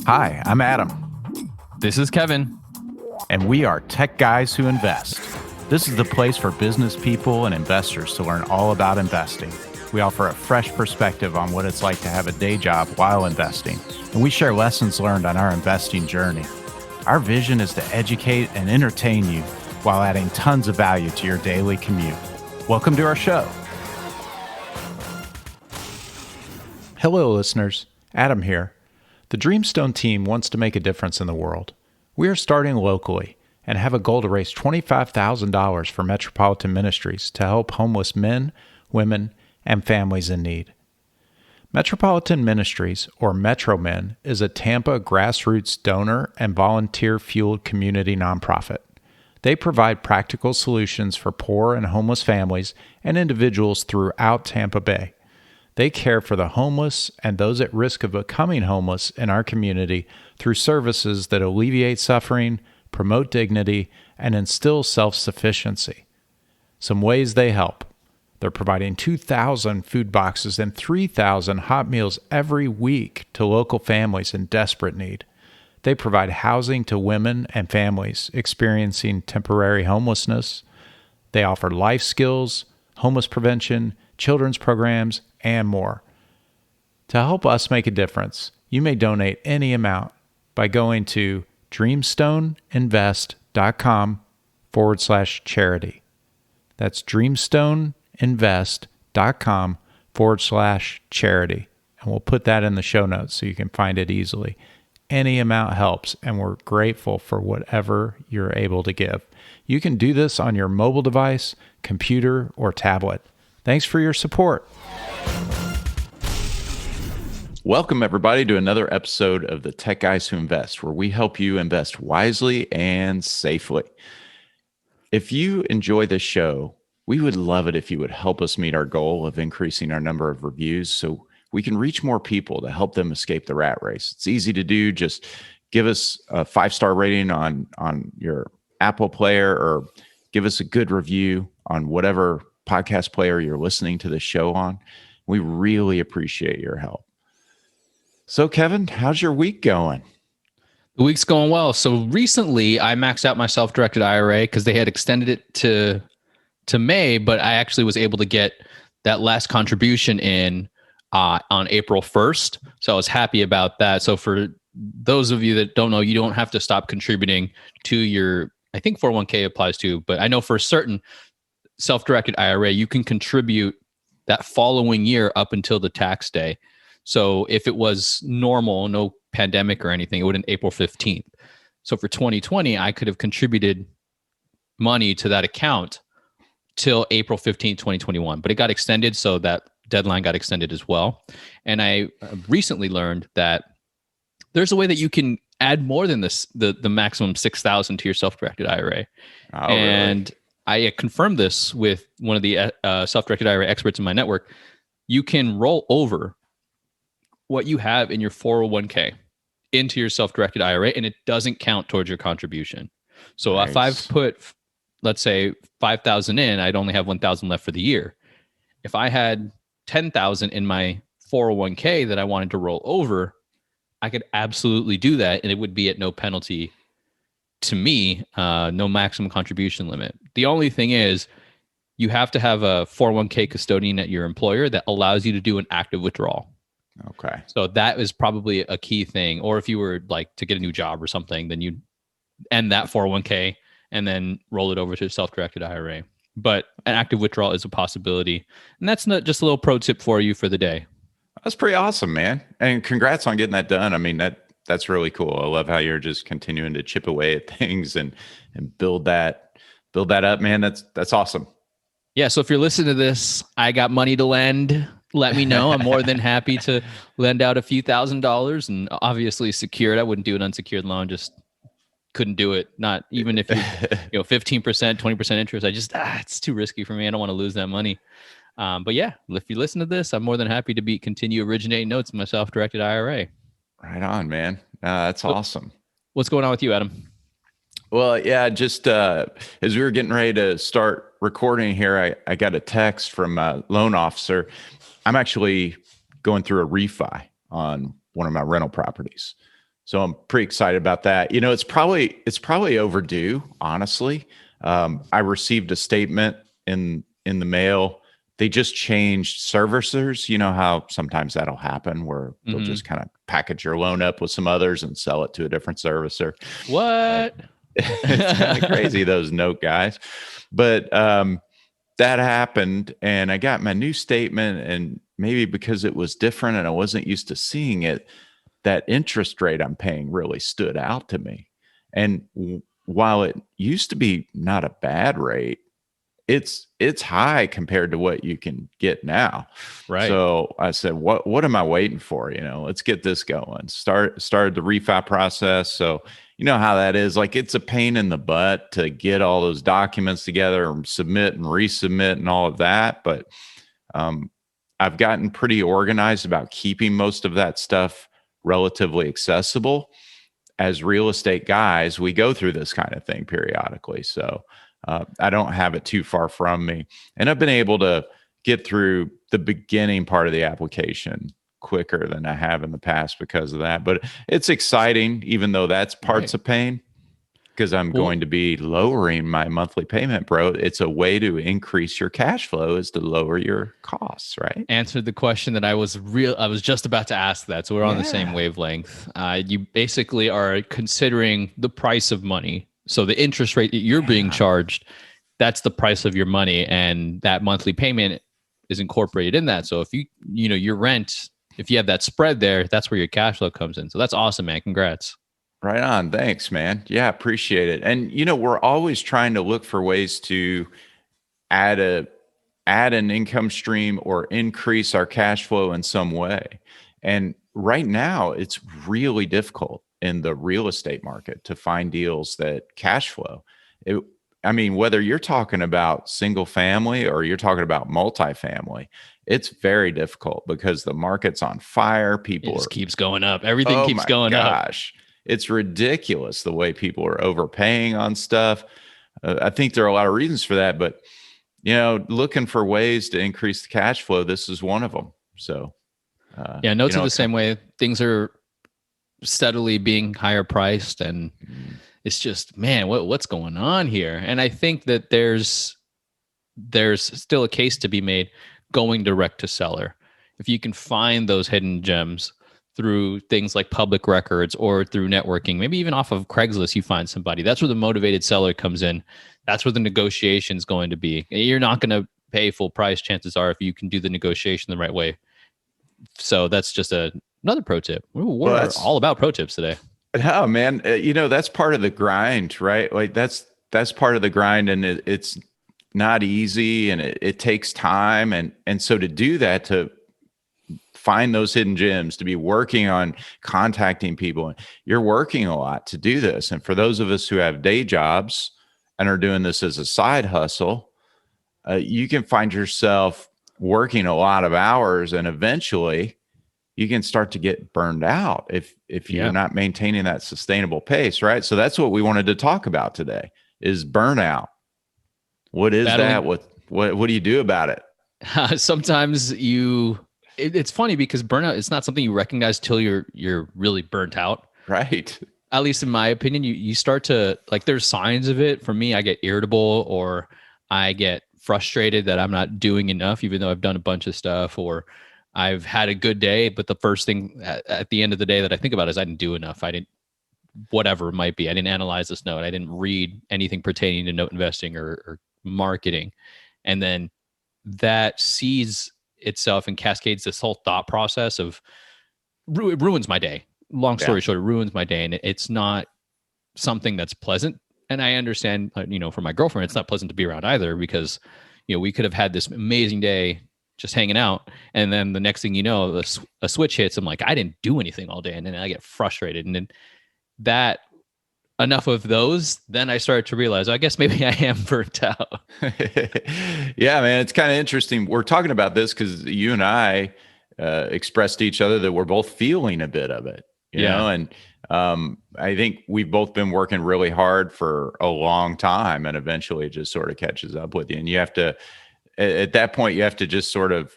Hi, I'm Adam, This is Kevin. and we are Tech Guys Who Invest. This is the place for business people and investors to learn all about investing. We offer a fresh perspective on what it's like to have a day job while investing, and we share lessons learned on our investing journey. Our vision is to educate and entertain you while adding tons of value to your daily commute. Welcome to our show. Hello, listeners. Adam here. The Dreamstone team wants to make a difference in the world. We are starting locally and have a goal to raise $25,000 for Metropolitan Ministries to help homeless men, women, and families in need. Metropolitan Ministries, or MetroMen, is a Tampa grassroots donor and volunteer-fueled community nonprofit. They provide practical solutions for poor and homeless families and individuals throughout Tampa Bay. They care for the homeless and those at risk of becoming homeless in our community through services that alleviate suffering, promote dignity, and instill self-sufficiency. Some ways they help. They're providing 2,000 food boxes and 3,000 hot meals every week to local families in desperate need. They provide housing to women and families experiencing temporary homelessness. They offer life skills, homeless prevention, children's programs, and more. To help us make a difference, you may donate any amount by going to dreamstoneinvest.com/charity. That's dreamstoneinvest.com/charity. And we'll put that in the show notes so you can find it easily. Any amount helps, and we're grateful for whatever you're able to give. You can do this on your mobile device, computer, or tablet. Thanks for your support. Welcome, everybody, to another episode of the Tech Guys Who Invest, where we help you invest wisely and safely. If you enjoy this show, we would love it if you would help us meet our goal of increasing our number of reviews so we can reach more people to help them escape the rat race. It's easy to do. Just give us a 5-star rating on your Apple player, or give us a good review on whatever podcast player you're listening to the show on. We really appreciate your help. So, Kevin, how's your week going? The week's going well. So recently I maxed out my self-directed IRA because they had extended it to May, but I actually was able to get that last contribution in on April 1st. So I was happy about that. So for those of you that don't know, you don't have to stop contributing to your, I think 401k applies to, but I know for certain self-directed IRA, you can contribute that following year up until the tax day. So if it was normal, no pandemic or anything, it would have been April 15th. So for 2020, I could have contributed money to that account till April 15th, 2021, but it got extended. So that deadline got extended as well. And I recently learned that there's a way that you can add more than this, the maximum 6,000 to your self-directed IRA. Oh, and really? I confirmed this with one of the self-directed IRA experts in my network. You can roll over what you have in your 401k into your self-directed IRA, and it doesn't count towards your contribution. So Nice. if I've put, let's say, 5,000 in, I'd only have 1,000 left for the year. If I had 10,000 in my 401k that I wanted to roll over, I could absolutely do that, and it would be at no penalty to me, no maximum contribution limit. The only thing is you have to have a 401k custodian at your employer that allows you to do an active withdrawal. Okay. So that is probably a key thing. Or if you were like to get a new job or something, then you end that 401k and then roll it over to a self-directed IRA. But an active withdrawal is a possibility. And that's not just a little pro tip for you for the day. That's pretty awesome, man. And congrats on getting that done. I mean, that's really cool. I love how you're just continuing to chip away at things and build that up, man. That's awesome. Yeah. So if you're listening to this, I got money to lend. Let me know. I'm more than happy to lend out a few $1,000s, and obviously secured. I wouldn't do an unsecured loan. Just couldn't do it. Not even if you 15%, 20% interest. I just, it's too risky for me. I don't want to lose that money. But yeah, if you listen to this, I'm more than happy to continue originating notes in my self-directed IRA. Right on, man. That's awesome. What's going on with you, Adam? Well, yeah, just as we were getting ready to start recording here, I got a text from a loan officer. I'm actually going through a refi on one of my rental properties. So I'm pretty excited about that. It's probably overdue, honestly. I received a statement in the mail. They just changed servicers. You know how sometimes that'll happen where they'll Hmm. just kind of package your loan up with some others and sell it to a different servicer. Uh, What? it's kind of crazy, those note guys. But that happened, and I got my new statement, and maybe because it was different and I wasn't used to seeing it, that interest rate I'm paying really stood out to me. And while it used to be not a bad rate, it's high compared to what you can get now. Right. So I said, what am I waiting for? Let's get this going. Started the refi process. So you know how that is. Like, it's a pain in the butt to get all those documents together and submit and resubmit and all of that. But um, I've gotten pretty organized about keeping most of that stuff relatively accessible. As real estate guys, we go through this kind of thing periodically. So I don't have it too far from me. And I've been able to get through the beginning part of the application quicker than I have in the past because of that. But it's exciting, even though that's parts Right. of pain, because I'm Well, going to be lowering my monthly payment, bro. It's a way to increase your cash flow is to lower your costs, right? answered the question that I was just about to ask that. So we're on the same Yeah. wavelength. You basically are considering the price of money. So the interest rate that you're being Yeah. charged, that's the price of your money, and that monthly payment is incorporated in that. So if your rent, if you have that spread there, that's where your cash flow comes in. So that's awesome, man. Congrats. Right on. Thanks, man. Yeah, appreciate it. And we're always trying to look for ways to add a add an income stream or increase our cash flow in some way. And right now, it's really difficult in the real estate market to find deals that cash flow. It, I mean, whether you're talking about single family or you're talking about multifamily, it's very difficult because the market's on fire. It People just are, keeps going up. Everything oh keeps my going up. gosh, it's ridiculous the way people are overpaying on stuff. I think there are a lot of reasons for that, but looking for ways to increase the cash flow, this is one of them. So, Yeah, notes are the same way. Things are steadily being higher priced, and mm, it's just, man, what's going on here? And I think that there's still a case to be made going direct to seller. If you can find those hidden gems through things like public records or through networking, maybe even off of Craigslist, you find somebody. That's where the motivated seller comes in. That's where the negotiation is going to be. You're not going to pay full price, chances are, if you can do the negotiation the right way. So that's just another pro tip. well, We're all about pro tips today. oh man, that's part of the grind, right? Like that's part of the grind, and it's not easy, and it takes time, and so to do that, to find those hidden gems, to be working on contacting people, you're working a lot to do this. And for those of us who have day jobs and are doing this as a side hustle, you can find yourself working a lot of hours, and eventually you can start to get burned out if you're Yeah. not maintaining that sustainable pace, right? So that's what we wanted to talk about today is burnout. What is that? Battling. What do you do about it? Sometimes it's funny because burnout, it's not something you recognize till you're really burnt out. Right. At least in my opinion, you start to, like, there's signs of it. For me, I get irritable, or I get frustrated that I'm not doing enough, even though I've done a bunch of stuff, or I've had a good day. But the first thing at the end of the day that I think about is I didn't do enough. I didn't, whatever it might be. I didn't analyze this note. I didn't read anything pertaining to note investing or marketing. And then that sees itself and cascades this whole thought process of it ruins my day. Long story Yeah. short, it ruins my day, and it's not something that's pleasant. And I understand, for my girlfriend, it's not pleasant to be around either, because we could have had this amazing day just hanging out, and then the next thing you know, a switch hits. I'm like, I didn't do anything all day, and then I get frustrated, and then that enough of those, then I started to realize, I guess maybe I am burnt out. Yeah, man, it's kind of interesting. We're talking about this because you and I expressed to each other that we're both feeling a bit of it, Yeah. and I think we've both been working really hard for a long time, and eventually it just sort of catches up with you. And you have to, at that point, you have to just sort of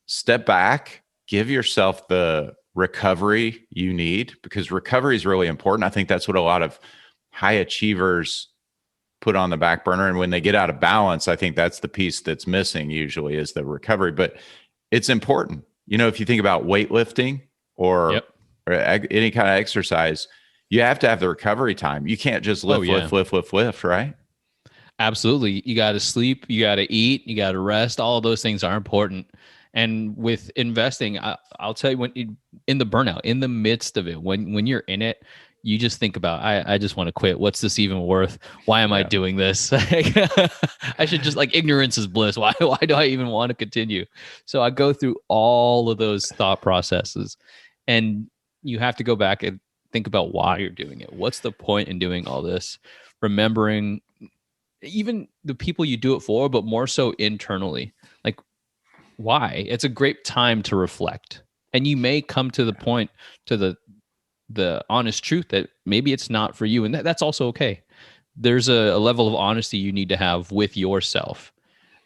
step back, give yourself the recovery you need, because recovery is really important. I think that's what a lot of high achievers put on the back burner. And when they get out of balance, I think that's the piece that's missing usually, is the recovery. But it's important. If you think about weightlifting or, Yep. any kind of exercise, you have to have the recovery time. You can't just Oh lift, yeah. lift, right? Absolutely. You got to sleep, you got to eat, you got to rest. All of those things are important. And with investing, I'll tell you, in the burnout, in the midst of it, when you're in it, you just think about, I just want to quit. What's this even worth? Why am I Yeah. doing this? I should just, like, ignorance is bliss. Why do I even want to continue? So I go through all of those thought processes, and you have to go back and think about why you're doing it. What's the point in doing all this? Remembering even the people you do it for, but more so internally. Like, why? It's a great time to reflect. And you may come to the point, to the honest truth, that maybe it's not for you. And that's also okay. There's a level of honesty you need to have with yourself.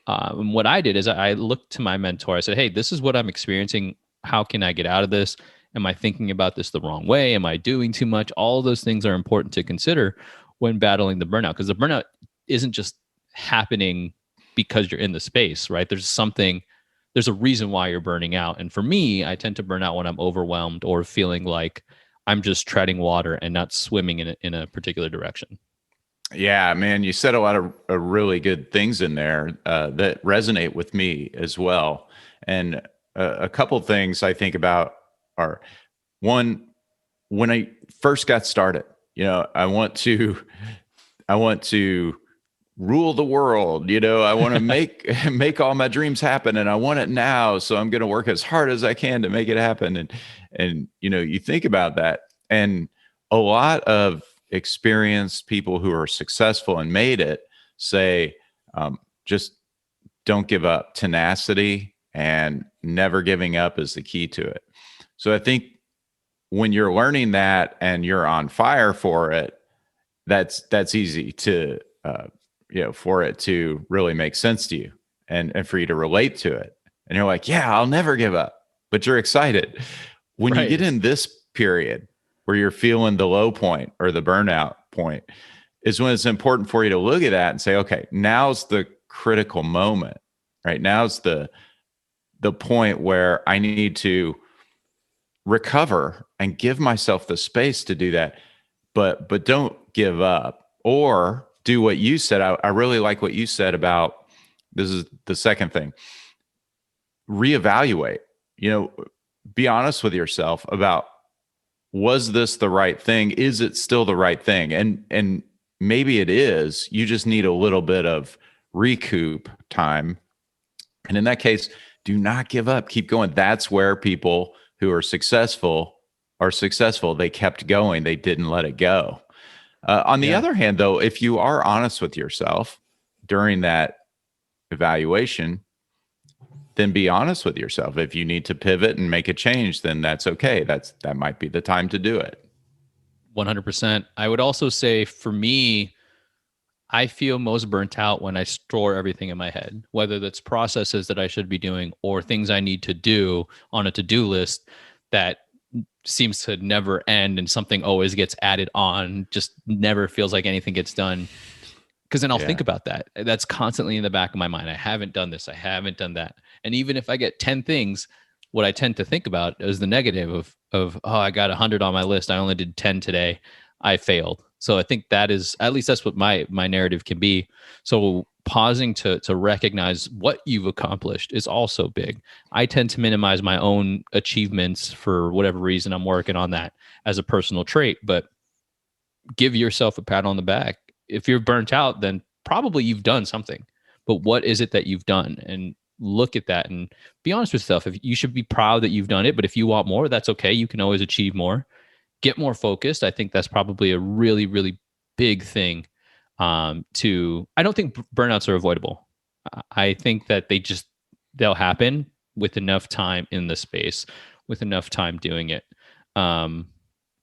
And what I did is I looked to my mentor. I said, hey, this is what I'm experiencing. How can I get out of this? Am I thinking about this the wrong way? Am I doing too much? All of those things are important to consider when battling the burnout, because the burnout isn't just happening because you're in the space, right? There's a reason why you're burning out. And for me, I tend to burn out when I'm overwhelmed or feeling like I'm just treading water and not swimming in a particular direction. Yeah, man, you said a lot of really good things in there that resonate with me as well. And a couple things I think about are, one, when I first got started, I want to rule the world. I want to make all my dreams happen, and I want it now. So I'm going to work as hard as I can to make it happen. And you think about that, and a lot of experienced people who are successful and made it say, just don't give up. Tenacity and never giving up is the key to it. So I think when you're learning that and you're on fire for it, that's easy to for it to really make sense to you, and for you to relate to it. And you're like, yeah, I'll never give up. But you're excited. When you Right. get in this period where you're feeling the low point or the burnout point, is when it's important for you to look at that and say, okay, now's the critical moment, right? Now's the point where I need to recover and give myself the space to do that. But don't give up, or do what you said. I really like what you said about, this is the second thing, reevaluate. Be honest with yourself about, was this the right thing? Is it still the right thing? And maybe it is. You just need a little bit of recoup time. And in that case, do not give up. Keep going. That's where people who are successful are successful. They kept going. They didn't let it go. On the Yeah. other hand, though, if you are honest with yourself during that evaluation, then be honest with yourself. If you need to pivot and make a change, then that's okay. That might be the time to do it. 100%. I would also say, for me, I feel most burnt out when I store everything in my head, whether that's processes that I should be doing or things I need to do on a to-do list that seems to never end, and something always gets added on, just never feels like anything gets done. Because then I'll think Yeah. about that. That's constantly in the back of my mind. I haven't done this. I haven't done that. And even if I get 10 things, what I tend to think about is the negative of oh, I got 100 on my list. I only did 10 today. I failed. So I think that is, at least that's what my narrative can be. So pausing to recognize what you've accomplished is also big. I tend to minimize my own achievements for whatever reason. I'm working on that as a personal trait, but give yourself a pat on the back. If you're burnt out, then probably you've done something. But what is it that you've done? And look at that and be honest with yourself. If you should be proud that you've done it, but if you want more, that's okay. You can always achieve more. Get more focused. I think that's probably a really, really big thing. I don't think burnouts are avoidable. I think that they'll happen with enough time in the space, with enough time doing it.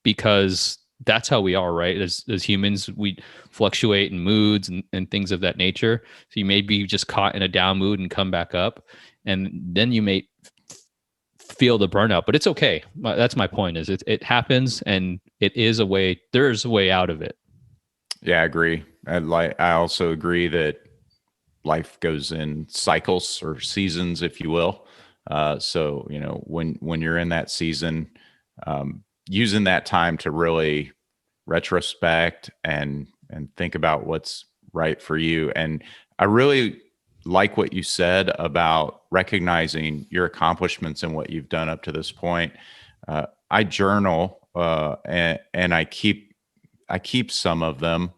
Because that's how we are, right? As humans, we fluctuate in moods and things of that nature. So you may be just caught in a down mood and come back up, and then you may feel the burnout, but it's okay. That's my point is it happens and there's a way out of it. Yeah, I agree. I also agree that life goes in cycles or seasons, if you will. So, when you're in that season, using that time to really retrospect and think about what's right for you. And I really like what you said about recognizing your accomplishments and what you've done up to this point. I journal and I keep some of them,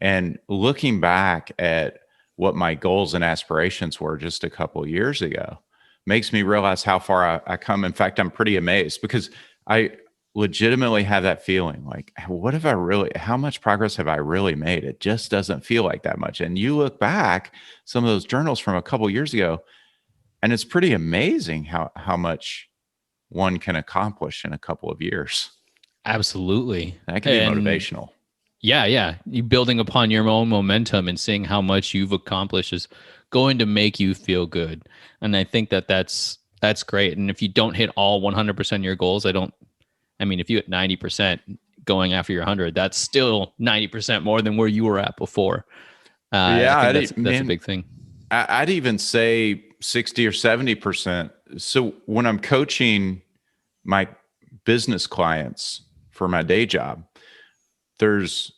and looking back at what my goals and aspirations were just a couple of years ago makes me realize how far I come. In fact, I'm pretty amazed because I legitimately have that feeling like, how much progress have I really made? It just doesn't feel like that much. And you look back some of those journals from a couple of years ago, and it's pretty amazing how much one can accomplish in a couple of years. Absolutely. That can be motivational. Yeah. You building upon your own momentum and seeing how much you've accomplished is going to make you feel good. And I think that's great. And if you don't hit all 100% of your goals, if you hit 90% going after your 100, that's still 90% more than where you were at before. That's a big thing. I'd even say 60 or 70%. So when I'm coaching my business clients for my day job, there's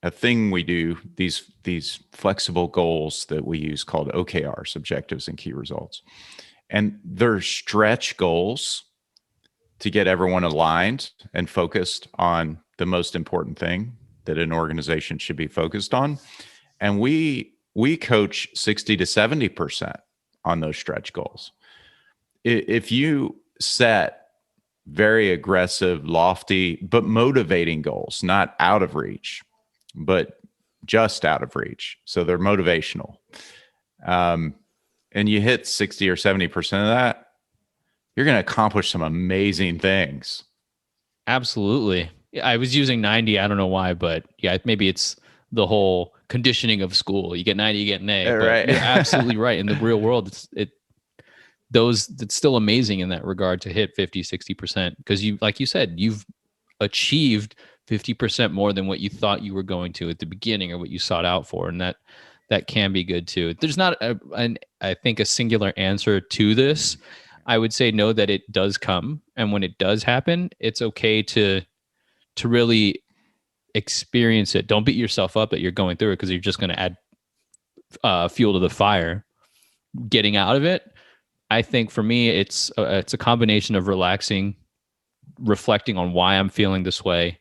a thing we do, these flexible goals that we use called OKRs, objectives and key results. And they're stretch goals to get everyone aligned and focused on the most important thing that an organization should be focused on. And we coach 60 to 70% on those stretch goals. If you set very aggressive, lofty, but motivating goals, not out of reach, but just out of reach, so they're motivational, and you hit 60 or 70% of that, you're going to accomplish some amazing things. Absolutely. I was using 90. I don't know why, but yeah, maybe it's the whole conditioning of school. You get 90, you get an A. Right. You're absolutely right. In the real world, it's still amazing in that regard to hit 50, 60%. Because like you said, you've achieved 50% more than what you thought you were going to at the beginning or what you sought out for. And that can be good too. There's not I think a singular answer to this. I would say know that it does come. And when it does happen, it's okay to really experience it. Don't beat yourself up that you're going through it because you're just going to add fuel to the fire. Getting out of it, I think for me, it's a combination of relaxing, reflecting on why I'm feeling this way,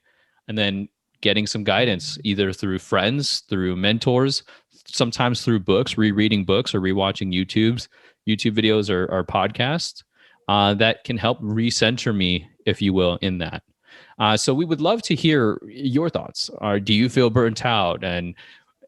and then getting some guidance either through friends, through mentors, sometimes through books, rereading books or rewatching YouTube videos or podcasts that can help recenter me, if you will, in that. So we would love to hear your thoughts. Do you feel burnt out? And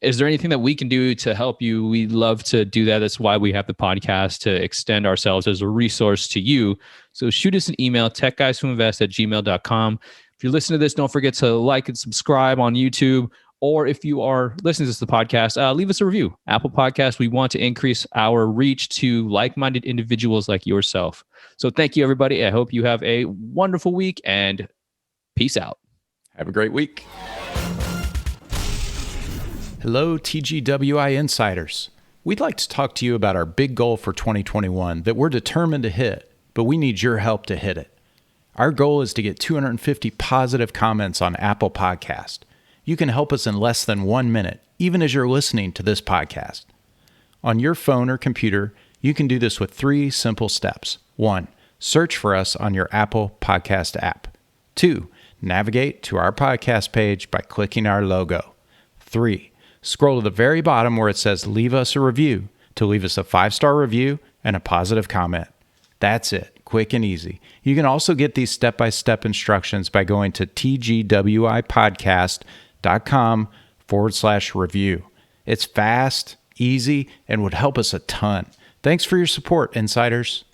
is there anything that we can do to help you? We'd love to do that. That's why we have the podcast, to extend ourselves as a resource to you. So shoot us an email, techguyswhoinvest@gmail.com. If you're listening to this, don't forget to like and subscribe on YouTube. Or if you are listening to the podcast, leave us a review. Apple Podcasts, we want to increase our reach to like-minded individuals like yourself. So thank you, everybody. I hope you have a wonderful week, and peace out. Have a great week. Hello, TGWI Insiders. We'd like to talk to you about our big goal for 2021 that we're determined to hit, but we need your help to hit it. Our goal is to get 250 positive comments on Apple Podcast. You can help us in less than 1 minute, even as you're listening to this podcast. On your phone or computer, you can do this with 3 simple steps. 1, search for us on your Apple Podcast app. 2, navigate to our podcast page by clicking our logo. 3, scroll to the very bottom where it says leave us a review to leave us a 5-star review and a positive comment. That's it. Quick and easy. You can also get these step-by-step instructions by going to tgwipodcast.com/review. It's fast, easy, and would help us a ton. Thanks for your support, insiders.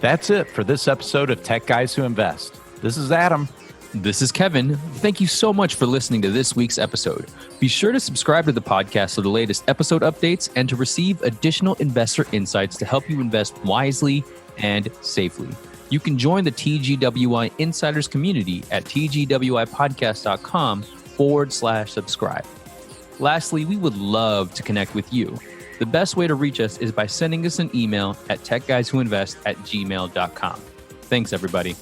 That's it for this episode of Tech Guys Who Invest. This is Adam. This is Kevin. Thank you so much for listening to this week's episode. Be sure to subscribe to the podcast for the latest episode updates and to receive additional investor insights to help you invest wisely and safely. You can join the TGWI Insiders community at tgwipodcast.com/subscribe. Lastly, we would love to connect with you. The best way to reach us is by sending us an email at techguyswhoinvest@gmail.com. Thanks, everybody.